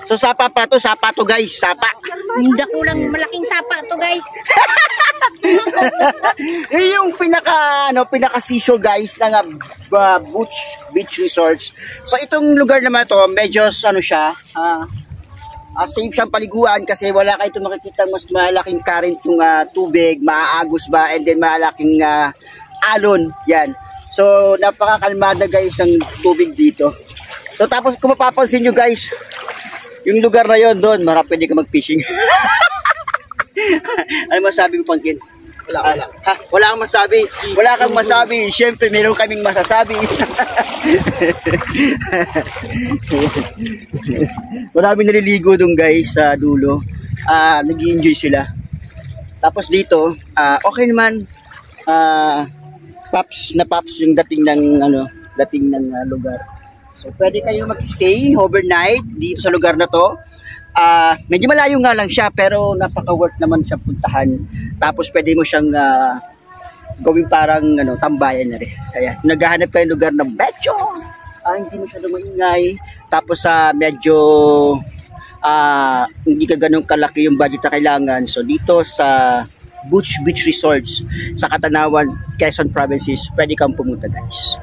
So sapa to guys, sapa. Hindi kulang malaking sapa to guys. Yun yung pinaka seashore guys ng beach resorts. So itong lugar naman to, medyo siya, safe siyang paliguan kasi wala kayo makikita mas malaking current ng tubig, maaagos ba, and then malaking alon. Yan. So napakakalmada guys ng tubig dito. So tapos kung mapapansin nyo guys, yung lugar na yon doon, pwede ka mag-fishing. Ano masabi mo, Pangkin? Wala. Wala kang masabi. Wala kang masabi. Siyempre, meron kaming masasabi. Maraming naliligo doon guys sa dulo. Nag-i-enjoy sila. Tapos dito, okay naman. Pops yung dating ng lugar. So, pwede kayo mag-stay overnight dito sa lugar na to. Medyo malayo nga lang siya, pero napaka-worth naman siya puntahan. Tapos, pwede mo siyang gawing parang tambayan na rin. Kaya, naghahanap kayo ng lugar na medyo hindi masyadong maingay. Tapos, medyo hindi ka ganun kalaki yung budget na kailangan. So, dito sa Beach Resorts sa Catanawan, Quezon Provinces, pwede kang pumunta guys.